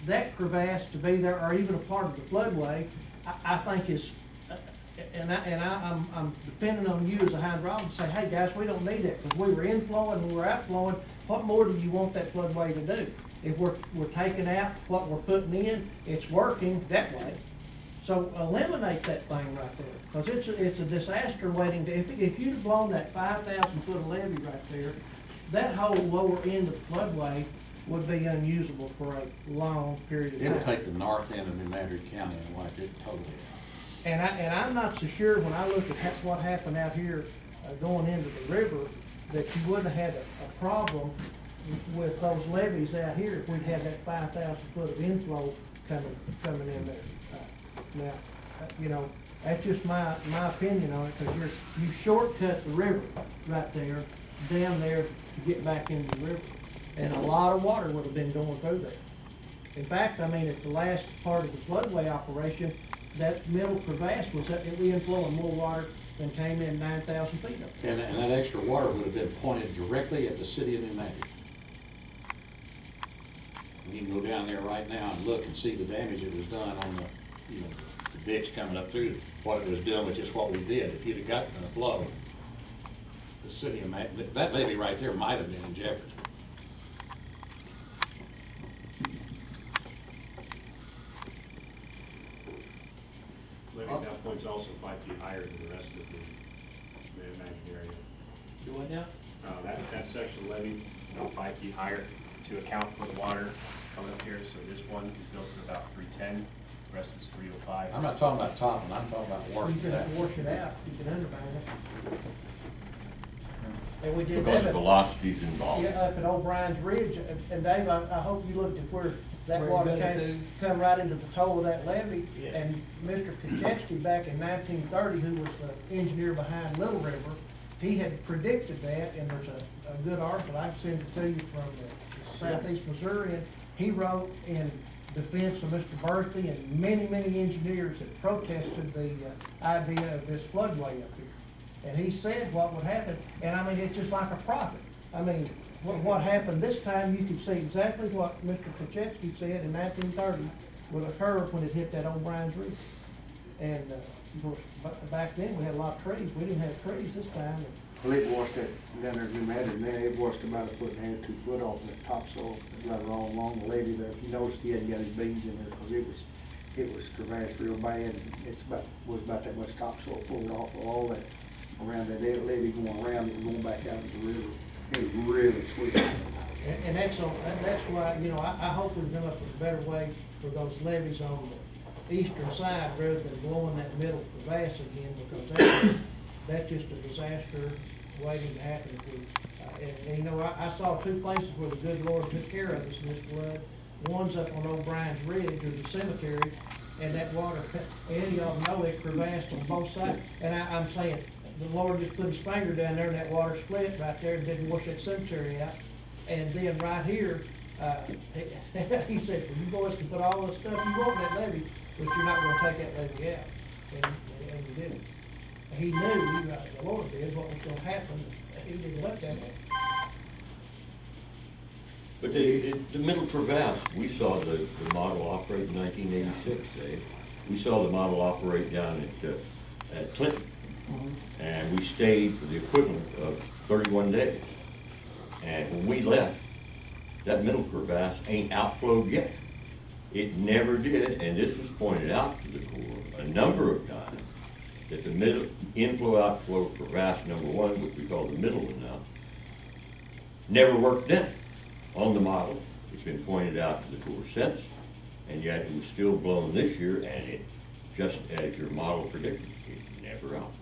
that crevasse to be there, or even a part of the floodway, I think is, I'm depending on you as a hydraulic to say, hey guys, we don't need that, because we were inflowing, we were outflowing. What more do you want that floodway to do? If we're taking out what we're putting in, it's working that way. So eliminate that thing right there, because it's a disaster waiting to, if you'd have blown that 5,000 foot of levee right there, that whole lower end of the floodway would be unusable for a long period of time. It'll take the north end of New Madrid County and wipe it totally out. And I'm not so sure when I look at what happened out here going into the river, that you wouldn't have had a problem with those levees out here if we'd had that 5,000 foot of inflow coming in there. Now, you know, that's just my opinion on it, because you shortcut the river right there, down there to get back into the river. And a lot of water would have been going through there. In fact, I mean, at the last part of the floodway operation, that middle crevasse was inflowing more water than came in 9,000 feet up. And that extra water would have been pointed directly at the city of New Madrid. And you can go down there right now and look and see the damage that was done on the, you know, the ditch coming up through, what it was doing with just what we did. If you'd have gotten a flow, the city of Madrid, that levee right there might have been in jeopardy. Levee at that point is also 5 feet higher than the rest of the Mid-Atlantic area. Do what now? That section of levee is about 5 feet higher to account for the water coming up here. So this one is built at about 310, the rest is 305. I'm not talking about topping, I'm talking about You working can that. wash it out, you can undermine it. And we did Because that. of velocities involved. Yeah, up at O'Brien's Ridge, and Dave, I hope you looked at where that Where water it come right into the toe of that levee. Yeah. And Mr. Kaczynski back in 1930, who was the engineer behind Little River, he had predicted that, and there's a good article, I can send it to you from Southeast Missouri, and he wrote in defense of Mr. Berthy and many engineers that protested the idea of this floodway up here. And he said what would happen, and I mean, it's just like a prophet. I mean, what happened this time, you could see exactly what Mr. Kaczynski said in 1930 would occur when it hit that O'Brien's Ridge. And of course, back then we had a lot of trees. We didn't have trees this time. Well, it washed that down there in New Madrid, man, it washed about 1.5 to 2 foot off the topsoil, right along the levee there. If you noticed, he hadn't got his beans in there, because it was crevassed real bad. It's was about that much topsoil pulled off of all that around that levee going around and going back out into the river. It was really sweet. And that's why, you know, I hope we've come up with a better way for those levees on the eastern side rather than blowing that middle crevasse again, because that's just a disaster waiting to happen. And you know, I saw 2 places where the good Lord took care of us in this flood. One's up on O'Brien's Ridge, there's a cemetery, and that water, any of them know it crevassed on both sides. And I'm saying, the Lord just put his finger down there and that water split right there and didn't wash that cemetery out. And then right here, he said, well, you boys can put all the stuff you want in that levee, but you're not gonna take that levee out. And you didn't. He knew, the Lord did, what was gonna happen. He didn't let that happen. But the middle crevasse, we saw the model operate in 1986, Dave. We saw the model operate down at Clinton. And we stayed for the equivalent of 31 days. And when we left, that middle crevasse ain't outflowed yet. It never did, and this was pointed out to the Corps a number of times, that the middle inflow-outflow crevasse #1, which we call the middle one now, never worked then on the model. It's been pointed out to the Corps since, and yet it was still blown this year, and it, just as your model predicted, it never out.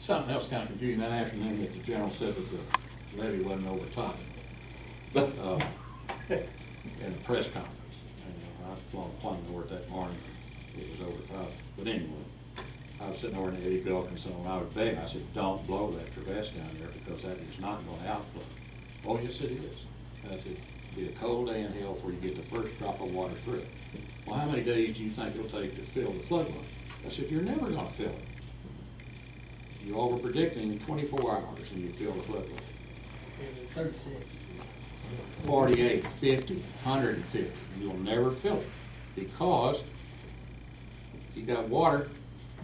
Something else kind of confusing that afternoon that the general said that the levee wasn't overtop. In the press conference, and I was flying a plane over it that morning, it was overtop. But anyway, I was sitting over in the Eddie Belkinson, and I was begging, I said, don't blow that crevasse down there, because that is not going to outflow. Oh, yes, it is. I said, it'll be a cold day in hell before you get the first drop of water through it. Well, how many days do you think it'll take to fill the floodway? I said, you're never going to fill it. You're over predicting 24 hours and you fill the floodway. 36. 48, 50, 150. You'll never fill it because you got water,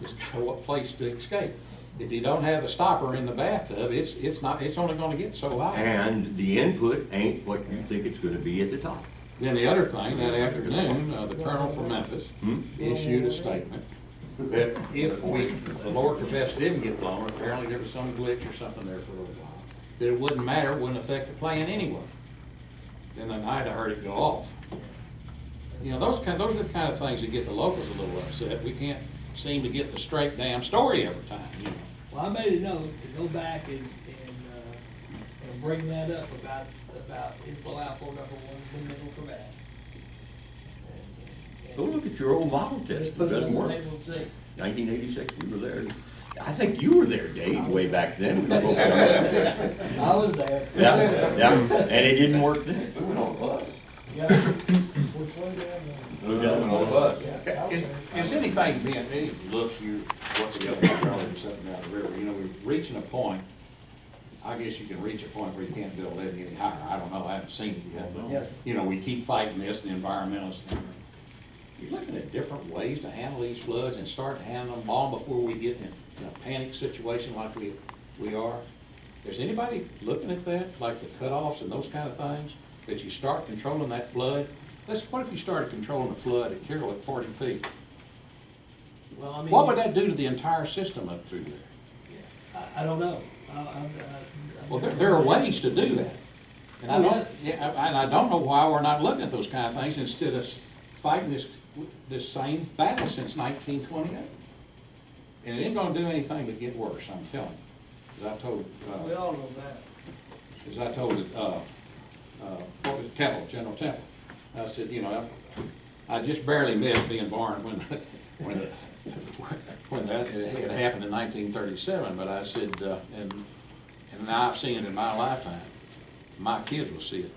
it's got a place to escape. If you don't have a stopper in the bathtub, it's only gonna get so high. And the input ain't what you think it's gonna be at the top. Then the other thing, that afternoon, the colonel from Memphis issued a statement that if the lower crevasse didn't get blown, apparently there was some glitch or something there for a little while, that it wouldn't matter, it wouldn't affect the plan anyway. Then the night I heard it go off. You know, those are the kind of things that get the locals a little upset. We can't seem to get the straight damn story every time, you know. Well, I made a note to go back and bring that up about inflow outflow number one, the middle crevasse. Go look at your old model test, it Put it doesn't on the work. table and see. 1986, we were there. I think you were there, Dave, way back then. I was there. Yeah, yeah, and it didn't work then. We went on a bus. Yeah. Which way down there? We went on a bus. Yeah, I was there. Is anything being, any look you, what's the other problem something down the river, you know, we're reaching a point, I guess you can reach a point where you can't build levee any higher, I don't know, I haven't seen it yet, but, Yes. you know, we keep fighting this, the environmentalists. You're looking at different ways to handle these floods and start handling them all before we get in a panic situation like we are. Is anybody looking at that, like the cutoffs and those kind of things, that you start controlling that flood? What if you started controlling the flood at Carroll at 40 feet? Well, I mean. What would that do to the entire system up through there? I don't know. Well, there are ways to do that. And I don't, and I don't know why we're not looking at those kind of things instead of fighting this same battle since 1928. And it ain't gonna do anything but get worse, I'm telling you. As I told, We all know that. as I told, what was it, Temple, General Temple. I said, you know, I just barely missed being born when that it happened in 1937, but I said, and now I've seen it in my lifetime. My kids will see it,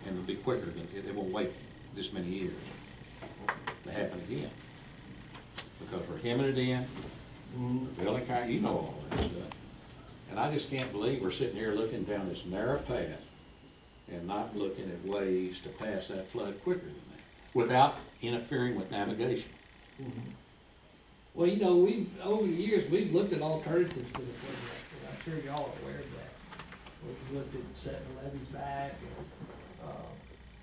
and it'll be quicker than, it won't wait this many years to happen again. Because we're hemming it in, building kind, you know all that stuff. And I just can't believe we're sitting here looking down this narrow path and not looking at ways to pass that flood quicker than that, without interfering with navigation. Well, you know, over the years, we've looked at alternatives to the flood record. I'm sure y'all are aware of that. We've looked at setting the levees back and,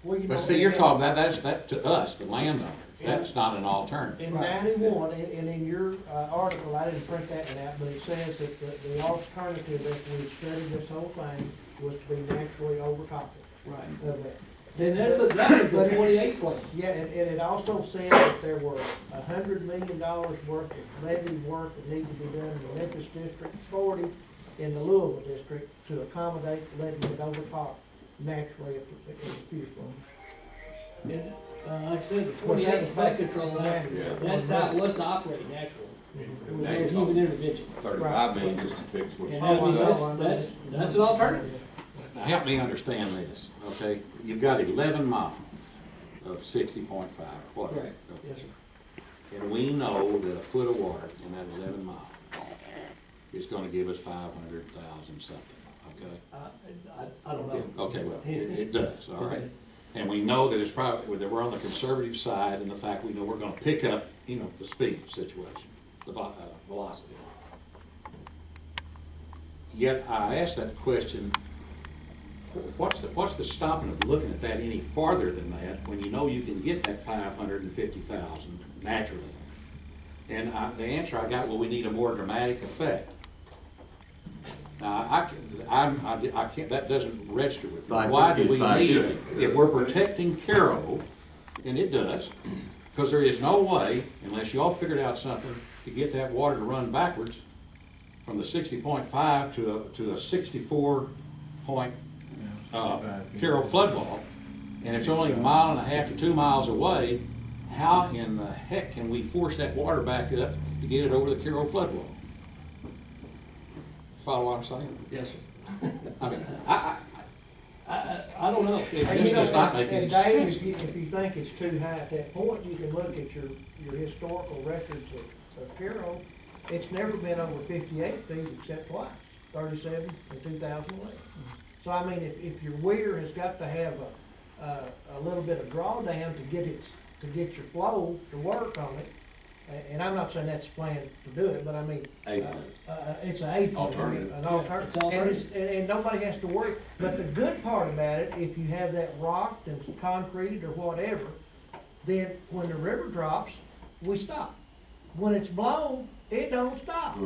well, you know. But see, you're talking about, that to us, the landowner, that's not an alternative. In 91, and in your article, I didn't print that one out, but it says that the alternative that we studied this whole thing was to be naturally overtopping. Right. Of that. Then that's the 28 plan. Yeah, and it also said that there were $100 million worth of levee work that needed to be done in the Memphis district, 40 in the Louisville district to accommodate the levee that overtopped naturally if the future was. And, like I said, the 28 flood control, that's how it was to operate naturally. There was human intervention. 35 million just to fix what's And I mean, that's an alternative. Now, help me understand this, okay? You've got 11 miles of 60.5, whatever. Right. Okay. Yes, sir. And we know that a foot of water in that 11 miles is gonna give us 500,000 something, okay? I don't know. Okay, well, it does, all right. And we know that it's probably, that we're on the conservative side, and the fact we know we're gonna pick up, you know, the speed situation, the velocity. Yet I asked that question, what's the stopping of looking at that any farther than that when you know you can get that 550,000 naturally? And the answer I got, well, we need a more dramatic effect. Now, I can't, that doesn't register with me. Why do we need it? If we're protecting Carroll, and it does, because there is no way, unless y'all figured out something, to get that water to run backwards from the 60.5 to a 64 point Carroll flood wall, and it's only 1.5 to 2 miles away. How in the heck can we force that water back up to get it over the Carroll flood wall? Follow what I'm saying? Yes, sir. I mean, I don't know. it just does not make any And Dave, sense. if you think it's too high at that point, you can look at your historical records of Carroll. It's never been over 58 feet except twice, 37 and 2011. So I mean, if your weir has got to have a little bit of drawdown to get your flow to work on it, and I'm not saying that's the plan to do it, but I mean, it's an A plan. Alternative. An alternative. It's alternative. And nobody has to worry. But the good part about it, if you have that rocked and concreted or whatever, then when the river drops, we stop. When it's blown, it don't stop.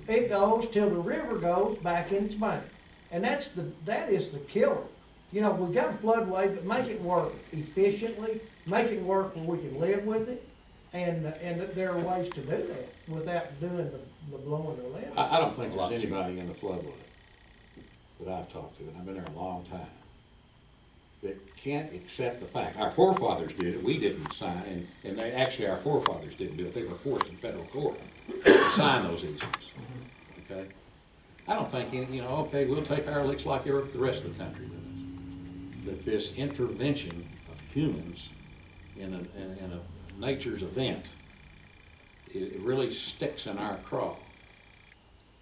It goes till the river goes back in its bank. And that is the killer. You know, we've got a floodway, but make it work efficiently, make it work where we can live with it. And there are ways to do that without doing the blowing or levee. I don't think there's anybody in the floodway that I've talked to, and I've been there a long time, that can't accept the fact. Our forefathers did it, we didn't sign, and actually our forefathers didn't do it. They were forced in federal court to sign those easements, okay? I don't think, okay, we'll take our licks like the rest of the country does. But this intervention of humans in a nature's event, it really sticks in our craw.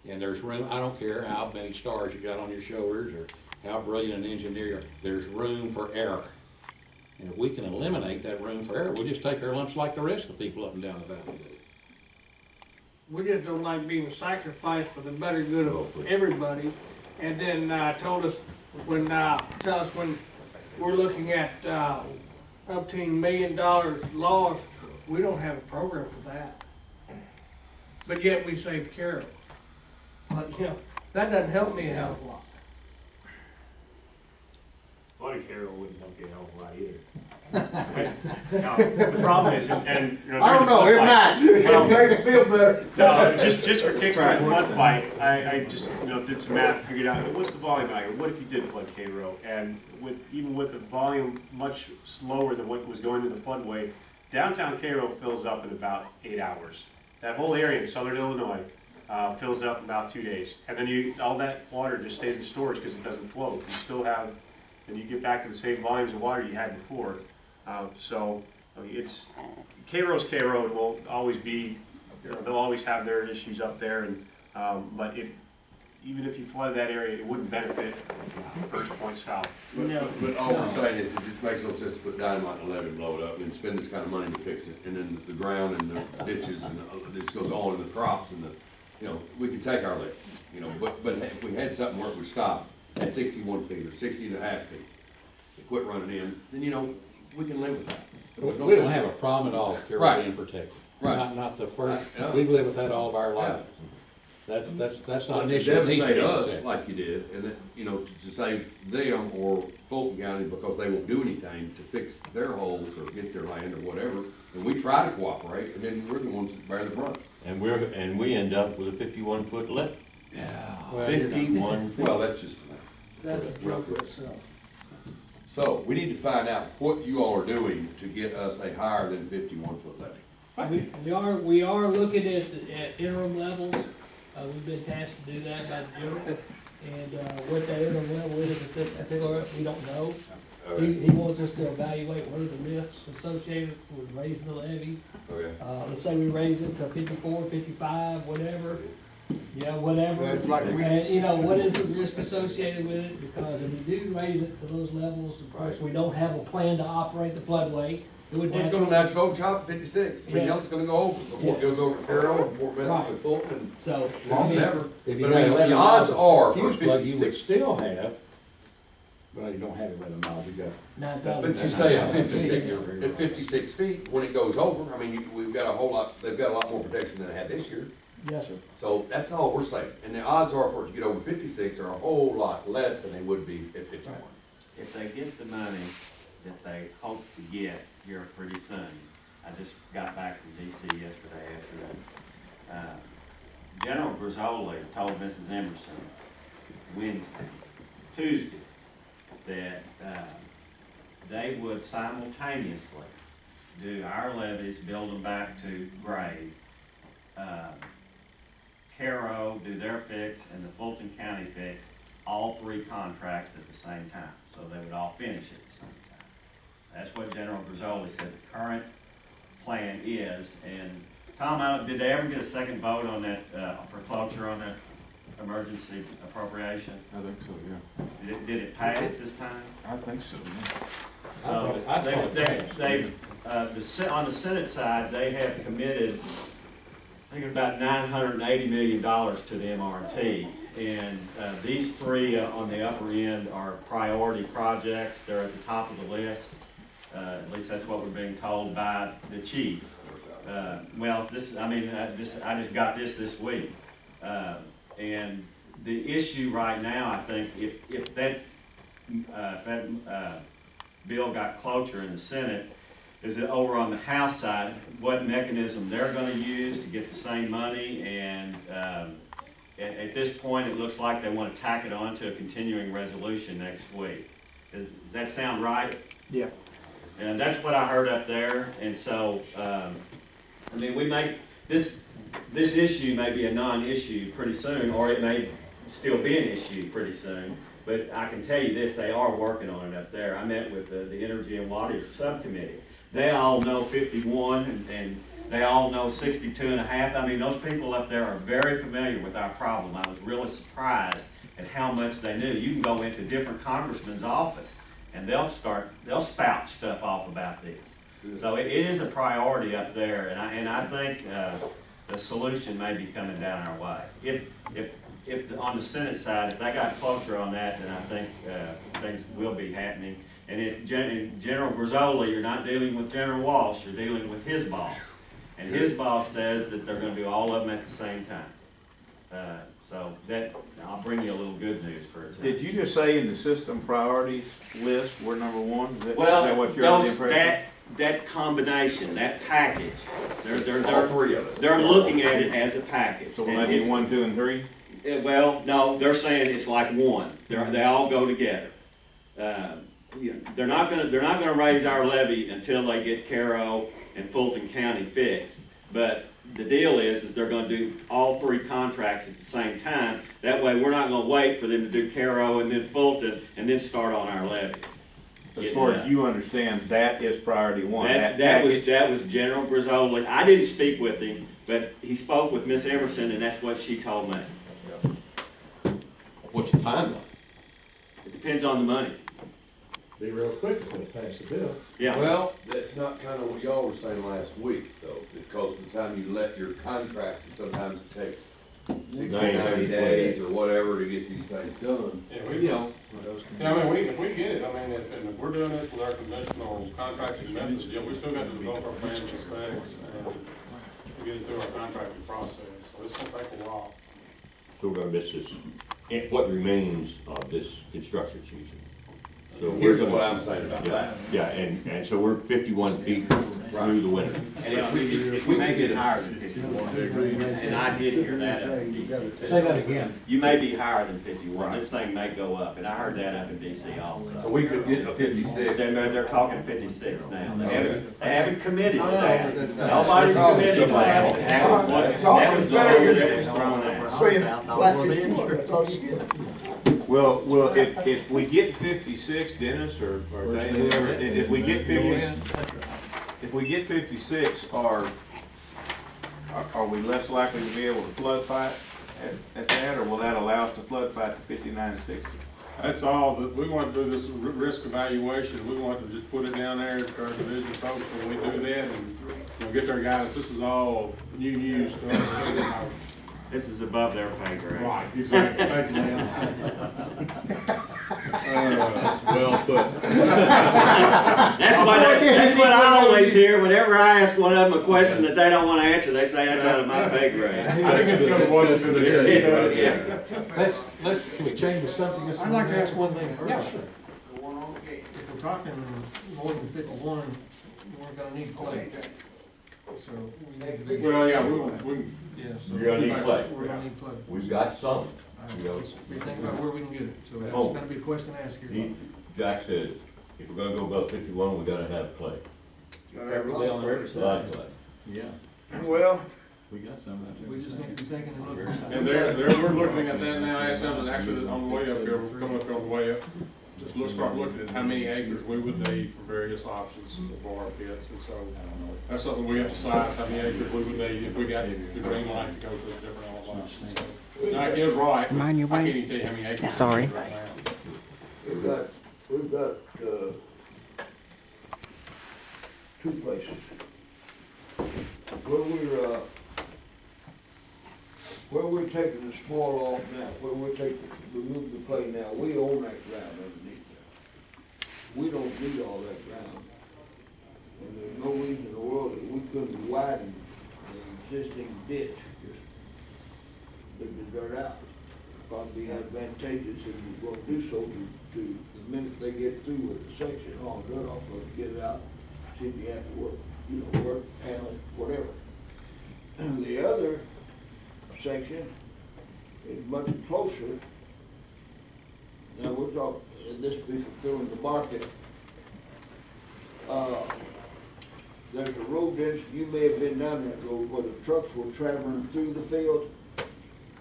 And there's room, I don't care how many stars you got on your shoulders or how brilliant an engineer you are, there's room for error. And if we can eliminate that room for error, we'll just take our lumps like the rest of the people up and down the valley do. We just don't like being sacrificed for the better good of everybody. And then tell us when we're looking at $15 million loss, we don't have a program for that. But yet we save Carroll. But that doesn't help me a hell of a lot. Flooding Carroll wouldn't help you a hell of a lot either. No, the problem is, and I don't know, it might. Well, Make it feel better. no, just for kickstarting the flood fight, I just did some math, figured out what's the volume out here. What if you did flood Cairo? And even with the volume much slower than what was going to the floodway, downtown Cairo fills up in about 8 hours. That whole area in southern Illinois fills up in about 2 days, and then all that water just stays in storage because it doesn't flow. You still have, and you get back to the same volumes of water you had before. So it's Cairo's Cairo. It will always be. They'll always have their issues up there, and but even if you flooded that area, it wouldn't benefit First Point South. But all we're saying is it just makes no sense to put dynamite in a levee and blow it up and spend this kind of money to fix it. And then the ground and the ditches and it just goes on in the crops and we can take our licks, but if we had something where it would stop at 61 feet or 60 and a half feet, to quit running in, then we can live with that. We don't have a problem at all with Carroll Right. being protected. Right. Not the first, Right. we've lived with that all of our lives. That's not an To issue. It needs to devastate be us protected. like you did, and then, to save them or Fulton County because they won't do anything to fix their holes or get their land or whatever, and we try to cooperate, and then we're the ones that bear the brunt. And we end up with a 51-foot levee. Well, you're not- 51 feet. Well, that's just for now. That's a joke in itself. So, we need to find out what you all are doing to get us a higher than 51-foot levy. We are looking at interim levels. We've been tasked to do that by the general. And what that interim level is, at this point, we don't know. He wants us to evaluate what are the risks associated with raising the levy. Okay. Let's say we raise it to 54, 55, whatever. Yeah, whatever. That's like we- And, what is the risk associated with it? Because if we do raise it to those levels, of course, we don't have a plan to operate the floodway. It would Well, it's gonna natural chop at 56. I mean, Yeah. it's gonna go over before it goes over to Carroll and Fort Bethel Right. and Fulton So. and long never. If you But I had mean, 11 the odds miles are of for fuse plug, you would 56. still have, well, you don't have 11 miles, you got. 9,000. But you say at 56 feet, when it goes over, I mean, we've got a whole lot, they've got a lot more protection than they had this year. Yes, sir. So that's all we're saying. And the odds are for it to get over 56 are a whole lot less than they would be at 51. If they get the money that they hope to get here pretty soon, I just got back from DC yesterday afternoon. General Brizzoli told Mrs. Emerson Tuesday, that they would simultaneously do our levees, build them back to grade, Caro do their fix, and the Fulton County fix, all three contracts at the same time. So they would all finish at the same time. That's what General Brizzoli said the current plan is. And Tom, did they ever get a second vote on that, for closure on that emergency appropriation? I think so, yeah. Did it pass this time? I think so, yeah. So on the Senate side, they have committed, I think about $980 million to the MRT. And these three on the upper end are priority projects. They're at the top of the list. At least that's what we're being told by the chief. Well, I just got this week. And the issue right now, I think, if that bill got cloture in the Senate, is that over on the House side, what mechanism they're going to use to get the same money, and at this point, it looks like they want to tack it on to a continuing resolution next week. Does that sound right? Yeah. And that's what I heard up there, and so, we may, this issue may be a non-issue pretty soon, or it may still be an issue pretty soon. But I can tell you this, they are working on it up there. I met with the Energy and Water Subcommittee. They all know 51 and they all know 62 and a half. I mean, those people up there are very familiar with our problem. I was really surprised at how much they knew. You can go into different congressmen's office and they'll spout stuff off about this. So it is a priority up there, and I think the solution may be coming down our way. If on the Senate side, if they got cloture on that, then I think things will be happening. And if General Grisoli, you're not dealing with General Walsh, you're dealing with his boss. And his boss says that they're going to do all of them at the same time. So that, I'll bring you a little good news for it. Did you just say in the system priorities list, we're number one? Is that what you're those, impressing? that combination, that package, All three of us. they're looking at it as a package. So will that be 1, 2, and 3? Well, no, they're saying it's like one. They all go together. They're not gonna raise our levy until they get Caro and Fulton County fixed. But the deal is they're going to do all three contracts at the same time. That way, we're not going to wait for them to do Caro and then Fulton and then start on our levy. As far as you understand, that is priority one. That was General Grisoli. I didn't speak with him, but he spoke with Miss Emerson, and that's what she told me. What's the timeline? It depends on the money. Be real quick when it passes the bill. Yeah. Well, that's not kind of what y'all were saying last week, though, because by the time you let your contracts, and sometimes it takes 60, 90 days or whatever to get these things done. Yeah, if we get it, if we're doing this with our conventional contracting methods, we still got to develop our plans and specs and get it through our contracting process. So it's gonna take a while. So we're gonna miss this, what remains of this construction season. So Here's we're gonna, what I'm saying about that. Yeah, and so we're 51 feet through the winter. And if we may get higher than 51, and I did hear that up in DC. Say that again. You may be higher than 51. This thing may go up, and I heard that up in DC also. So we could get a 56. They're talking 56 now. They haven't committed to that. Nobody's committed to that. That was the figure that was thrown out. Well, if we get 56, Dennis, or Dave, whoever, if we get 56, are we less likely to be able to flood fight at that, or will that allow us to flood fight to 59 and 60? That's all, we want to do this risk evaluation. We want to just put it down there to our division folks when we do that and get their guidance. This is all new news to us. This is above their pay grade. Right, exactly. Thank you, man. Well put. That's what I always hear whenever I ask one of them a question that they don't want to answer. They say that's out of my pay grade. I think it's going to Washington today. Yeah. Can we change the subject? I'd like to ask one thing first. Yeah, sure. If we're talking more than 51, we're gonna need clay. So we need to be. Well, yeah, Yeah, so You're gonna need clay. We're gonna need clay. We've got some. All right, let's be thinking about where we can get it. So that's Oh. gonna be a question to ask here. Jack said, if we're gonna go above 51, we gotta have clay. Every on every A lot of clay. Yeah, Well, we got some out there. We just need to be thinking and looking. And we're looking at that now. I had something actually on the way up here, we're coming up on the way up. just let's start looking at how many acres we would need for various options for our pits, and so that's something we have to size, how many acres we would need if we got the green light to go to a different elevation. So, Mike is right. Mind your I can't way. even tell you how many acres. Sorry. we need right now. We've got, two places. Where we're taking the spoil off now, where we're remove the clay now, we own that ground underneath there. We don't need all that ground. And there's no reason in the world that we couldn't widen the existing ditch, just dig the dirt out. Probably advantageous if we're gonna do so to the minute they get through with the section, haul dirt off of it, get it out, see if you have to work, work, handle it, whatever. And the other section is much closer. Now we're talking, this be fulfilling the market. There's a road there, you may have been down that road where the trucks were traveling through the field.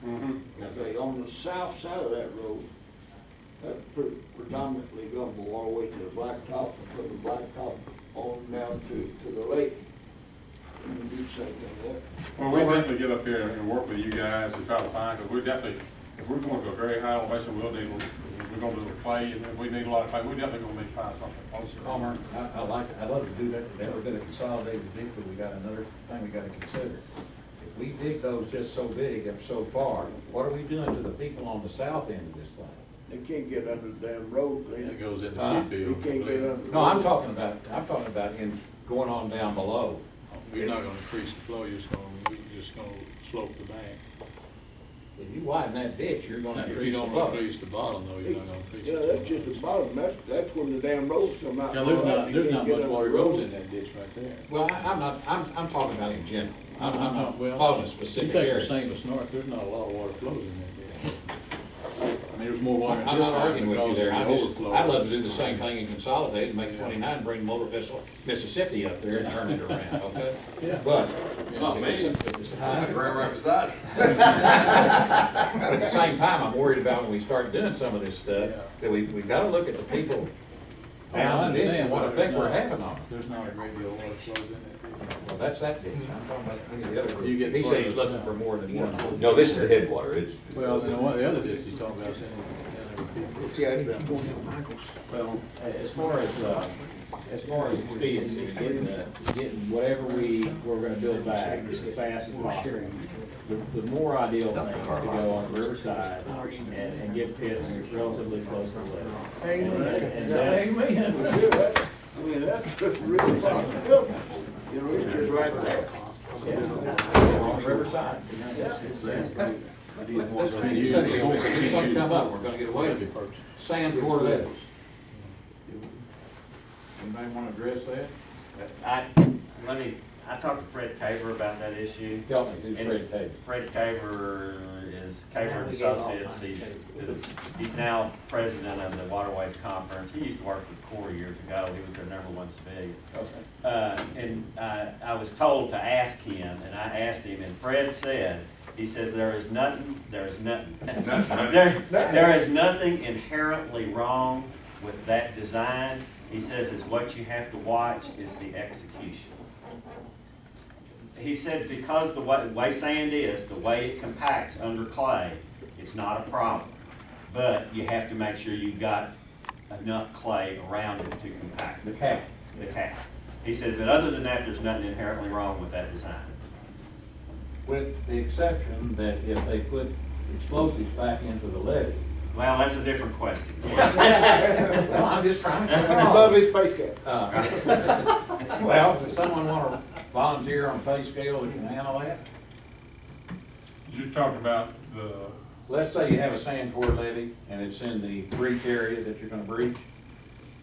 Okay, on the south side of that road, that's predominantly gumbo all the way to the blacktop, and from the blacktop on down to the lake. And do the same thing there. Well, we definitely get up here and work with you guys and try to find, because we definitely, if we're going to a very high elevation, we'll need, if we're going to do the clay, and if we need a lot of clay, we definitely going to need to find something closer. Homer, I'd love to do that, but then we're gonna consolidate the dig, but we got another thing we gotta consider. If we dig those just so big and so far, what are we doing to the people on the south end of this thing? They can't get under the damn road, Glenn. It goes into Huh? the You field. can't get under the No, I'm road. talking about in, going on down below. We're not gonna increase the flow, you're just gonna slope the bank. If you widen that ditch, you're gonna If you increase the don't flow. increase the bottom though, you're not gonna increase the Yeah, flow. that's just the bottom, that's when the damn roads come out. Yeah, there's not, You there's can't not get much under water the road. goes in that ditch right there. Well, I'm talking about in general. I'm not Well, talking You specific take the areas. St. Louis North, there's not a lot of water flows in that ditch. I mean, there's more water. in I'm this not one arguing with you because there, of the overflow. I'd love to do the same thing and consolidate and make 29, bring Motor Vessel, Mississippi up there and turn it around, okay? Yeah. But, Oh, man. Right beside it. but at the same time, I'm worried about when we start doing some of this stuff, Yeah. that we gotta look at the people down the ditch and what effect we're having on them. There's not a great deal of water flows in that ditch. Well, that's that ditch, I'm talking about any of the other You groups. get He said he's further looking for more than one. No, this is the headwater, it's. Well, then one of the other ditches he's talking about, saying, Well, as far as speed, getting whatever we're gonna build back as fast as possible. The more ideal thing is to go on the riverside and get pits relatively close to the lake. And that's- I mean, that's just really possible. You know, it's just right there. On the riverside. You said it's gonna come up, we're gonna get away with it. Sand core levels. Anybody wanna address that? I talked to Fred Tabor about that issue. Help me, who's And Fred Tabor? Fred Tabor is Tabor and Associates. He's now president of the Waterways Conference. He used to work with Corps years ago. He was their #1 civilian. I was told to ask him, and I asked him, and Fred said, he says, there is nothing inherently wrong with that design. He says it's what you have to watch is the execution. He said because the way sand is, the way it compacts under clay, it's not a problem. But you have to make sure you've got enough clay around it to compact. The cap. The cap. He said, but other than that, there's nothing inherently wrong with that design. With the exception that if they put explosives back into the levee. Well, that's a different question. Well, I'm just trying to. Above his pay scale. Well, does someone want to volunteer on pay scale that can handle that? You talked about the, Let's say you have a sand core levee and it's in the breach area that you're gonna breach.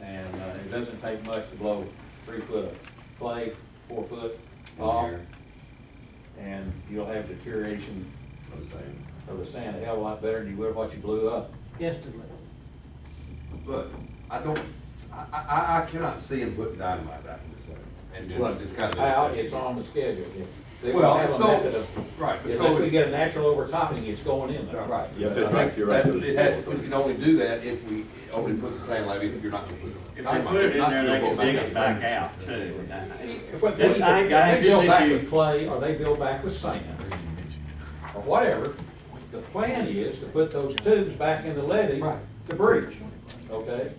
And it doesn't take much to blow 3 foot of clay, 4 foot off. And you'll have deterioration of the sand a hell of a lot better than you would what you blew up. Instantly. But I cannot see him putting dynamite back in this thing. And doing this kind of. It's on the schedule. They Well, have a so- method of, right, but so unless we is- get a natural overtopping, it's going in there. Right. You have to take your right to the We can only do that if we, only put the sand levy if you're not gonna put it. If they put it in there, they can dig it back out too. But That's- I they had build this back issue. with clay, or they build back with sand, or whatever, the plan is to put those tubes back in the levee to breach, okay?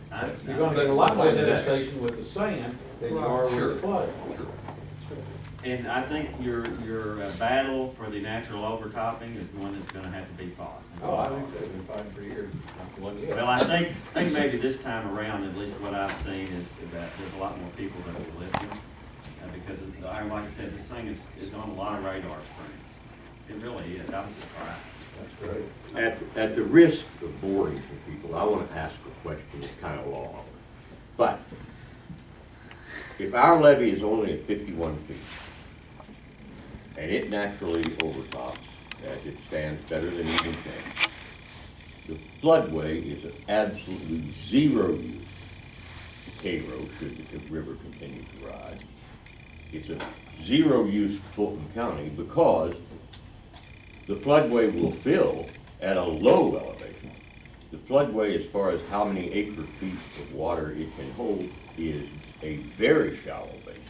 You're gonna get a lot more devastation with the sand than you are with the clay. And I think your battle for the natural overtopping is one that's gonna have to be fought. Oh, I think they've been fighting for years. Well, I think maybe this time around, at least what I've seen is that there's a lot more people that will listen. Because, like I said, this thing is on a lot of radar screens. It really is. I was surprised. That's great. At the risk of boring some people, I want to ask a question that's kind of long. But if our levee is only at 51 feet, and it naturally overtops, as it stands better than even can, the floodway is of absolutely zero use to Cairo should the river continue to rise. It's of zero use to Fulton County because the floodway will fill at a low elevation. The floodway, as far as how many acre feet of water it can hold, is a very shallow basin.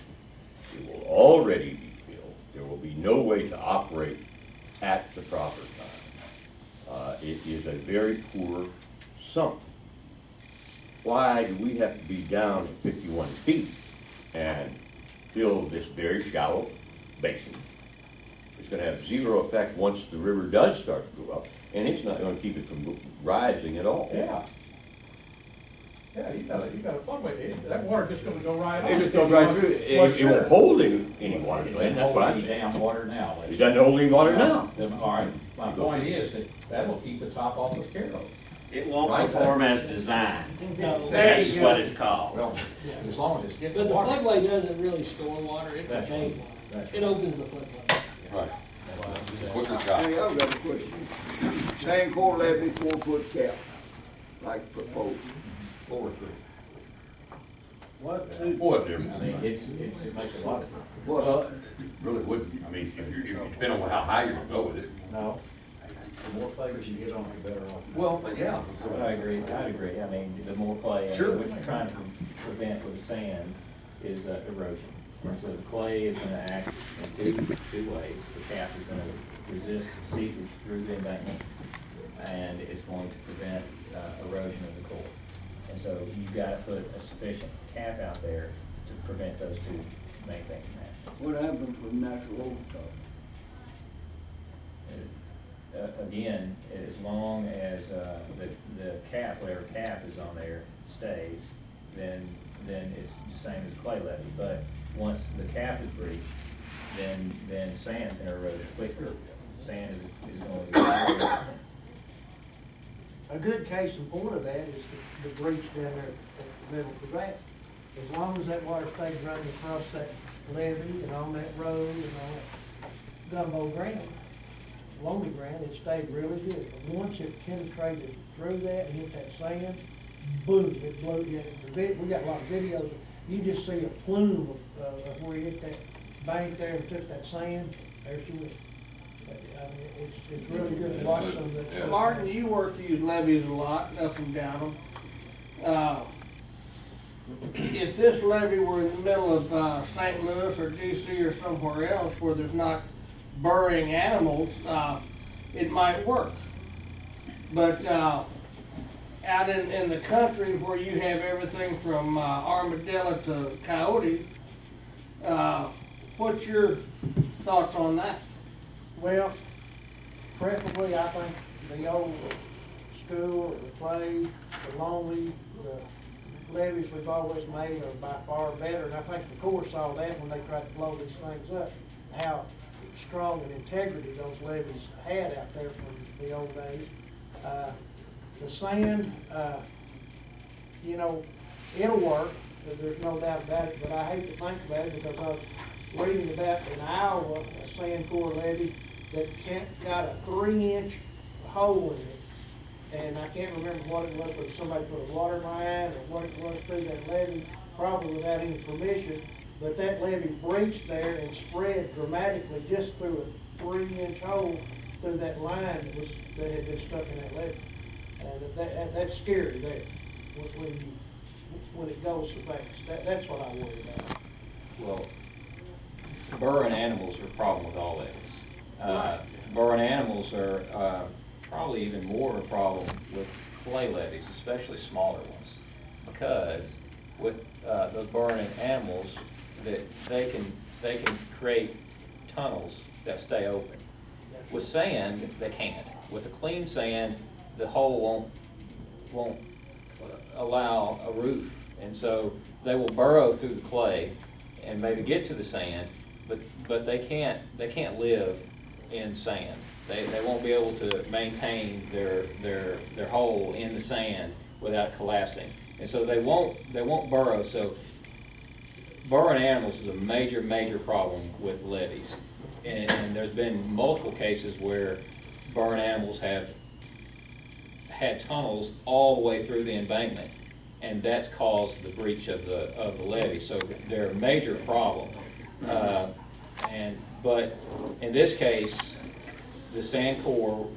It will already be filled. There will be no way to operate at the proper time. It is a very poor sump. Why do we have to be down 51 feet and fill this very shallow basin? It's going to have zero effect once the river does start to go up, and it's not going to keep it from rising at all. Yeah. Yeah, you got a floodway, that water just gonna go right on. It just goes right through. It won't hold any water, Glenn, that's what I'm saying. Damn water now. It doesn't hold any water now. All right, my point is that will keep the top off of Carroll. It won't perform as designed. No. That's what it's called. Well, as long as it's getting But the water. floodway doesn't really store water, it contains water. That's It opens the floodway. Right. Quicker job. Hey, I've got a question. Sand core levy, 4-foot cap, like proposed. 4-3. What, What difference? I mean, it makes a lot of. Well, It really wouldn't. I mean, if you depend on how high you're gonna go with it. No. The more clay you get on it, the better off. Well, but yeah. I agree, I'd agree. I mean, the more clay, Sure. what you're trying to prevent with sand is erosion. And so the clay is gonna act in two ways. The cap is gonna resist seepage through the embankment, and it's going to prevent erosion of the core. And so you've gotta put a sufficient cap out there to prevent those two main things from happening. what happens with natural overtop? Again, as long as the cap, whatever cap is on there stays, then it's the same as clay levee. But once the cap is breached, then sand can erode quicker. Sand is going to erode. a good case in point of that is the breach down there at the middle of the back. As long as that water stays running across that levee and on that road and on that gumbo ground, loamy ground, it stayed really good. But once it penetrated through that and hit that sand, boom, it blew. We got a lot of videos. You just see a plume of where it hit that bank there and took that sand. There she went. I mean, it's really good to watch some of that stuff. Martin, you work these levees a lot, up and down them. If this levee were in the middle of St. Louis or DC or somewhere else where there's not burrowing animals, it might work. But out in the country where you have everything from armadillo to coyote, what's your thoughts on that? Well, preferably, I think the old school, the clay, the loamy, the levees we've always made are by far better. And I think the Corps saw that when they tried to blow these things up, how strong an integrity those levees had out there from the old days. The sand, you know, it'll work, there's no doubt about it, but I hate to think about it because I was reading about in Iowa, a sand core levee that got a 3-inch hole in it. And I can't remember what it was, but somebody put a water line or what it was through that levee, probably without any permission. But that levee breached there and spread dramatically just through a 3-inch hole through that line that had been stuck in that levee. And that's scary there. when it goes so fast. That's what I worry about. Well, burrowing animals are a problem with all levees. Burrowing animals are probably even more of a problem with clay levees, especially smaller ones, because with those burrowing animals, that they can create tunnels that stay open. With sand, they can't. With a clean sand, the hole won't allow a roof, and so they will burrow through the clay and maybe get to the sand, but they can't live in sand. They won't be able to maintain their hole in the sand without collapsing, and so they won't burrow. So burrowing animals is a major problem with levees, and there's been multiple cases where burrowing animals have had tunnels all the way through the embankment, and that's caused the breach of the levee. So they're a major problem. But in this case, the sand core,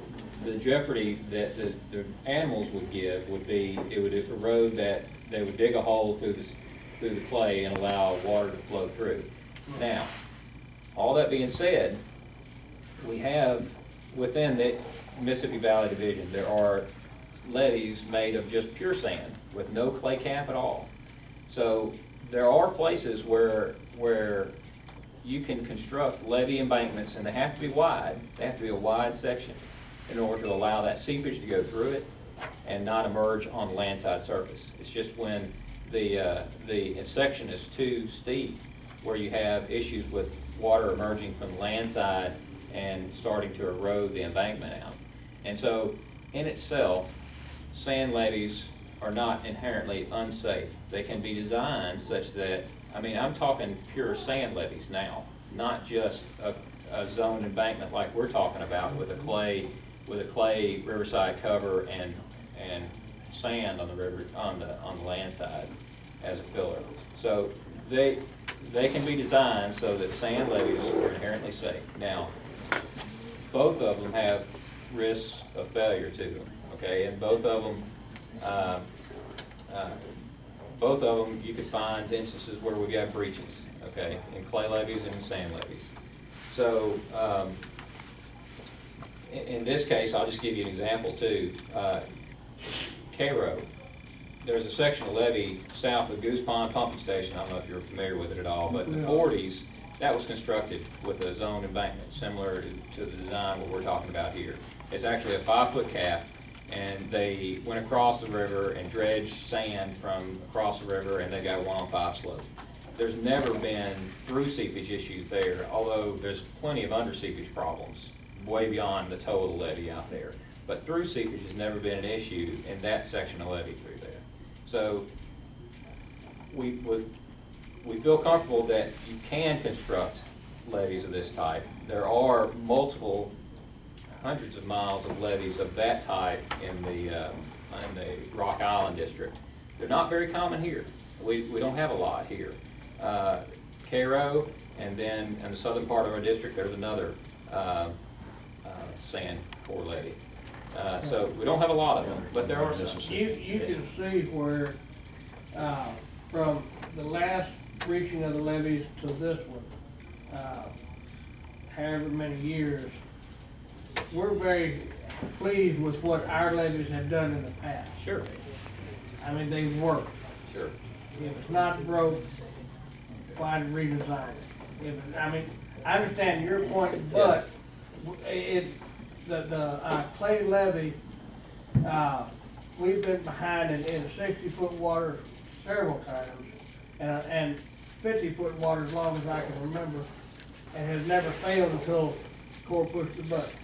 the jeopardy that the animals would give would be it would erode that. They would dig a hole through the clay and allow water to flow through. Now, all that being said, we have within the Mississippi Valley Division, there are levees made of just pure sand with no clay cap at all. So there are places where you can construct levee embankments, and they have to be wide. They have to be a wide section in order to allow that seepage to go through it and not emerge on the landside surface. It's just when the section is too steep where you have issues with water emerging from the landside and starting to erode the embankment out. And so in itself, sand levees are not inherently unsafe. They can be designed such that, I mean, I'm talking pure sand levees now, not just a zoned embankment like we're talking about with a clay riverside cover and sand on the river on the land side as a filler. So they can be designed so that sand levees are inherently safe. Now, both of them have risks of failure to them. Okay, and both of them you could find instances where we got breaches. Okay, in clay levees and in sand levees. So in this case, I'll just give you an example too. Cairo, there's a section of levee south of Goose Pond Pumping Station. I don't know if you're familiar with it at all, but in the 40s, that was constructed with a zoned embankment, similar to the design what we're talking about here. It's actually a 5-foot cap, and they went across the river and dredged sand from across the river, and they got a 1-on-5 slope. There's never been through seepage issues there, although there's plenty of under seepage problems way beyond the total levee out there. But through seepage has never been an issue in that section of levee through there. So we feel comfortable that you can construct levees of this type. There are multiple hundreds of miles of levees of that type in the Rock Island district. They're not very common here. We don't have a lot here. Cairo, and then in the southern part of our district, there's another sand core levee. So we don't have a lot of them, but there are some. You can see where from the last breaching of the levees to this one, however many years, we're very pleased with what our levees have done in the past. Sure. I mean, they work. Sure. If it's not broke, why redesign it? I mean, I understand your point, but the clay levee, we've been behind in 60-foot water several times, and 50-foot water as long as I can remember, and has never failed until Corps pushed the button.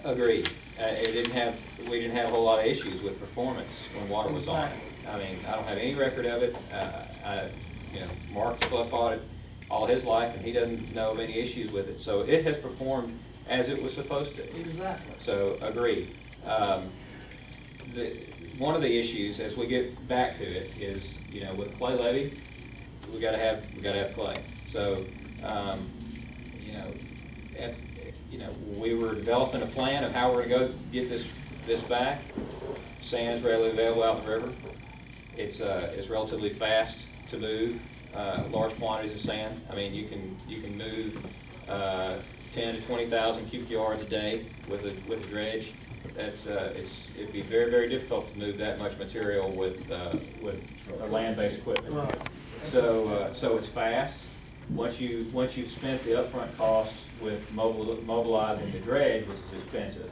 Agreed. We didn't have a whole lot of issues with performance when water was on. I mean, I don't have any record of it. Mark's fought it all his life, and he doesn't know of any issues with it. So it has performed as it was supposed to. Exactly. So agreed. One of the issues, as we get back to it, is with clay levee, we got to have clay. So we were developing a plan of how we're going to go get this back. Sand's readily available out in the river. It's relatively fast to move large quantities of sand. I mean, you can move 10 to 20,000 cubic yards a day with a dredge. It'd be very, very difficult to move that much material with land-based equipment. Right. So it's fast. Once you've spent the upfront costs with mobilizing the dredge, which is expensive,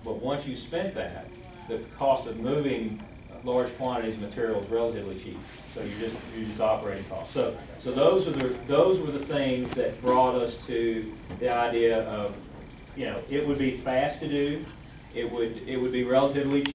but once you've spent that, the cost of moving large quantities of material is relatively cheap. So you're just operating costs. So those were the things that brought us to the idea of, it would be fast to do. It would be relatively cheap.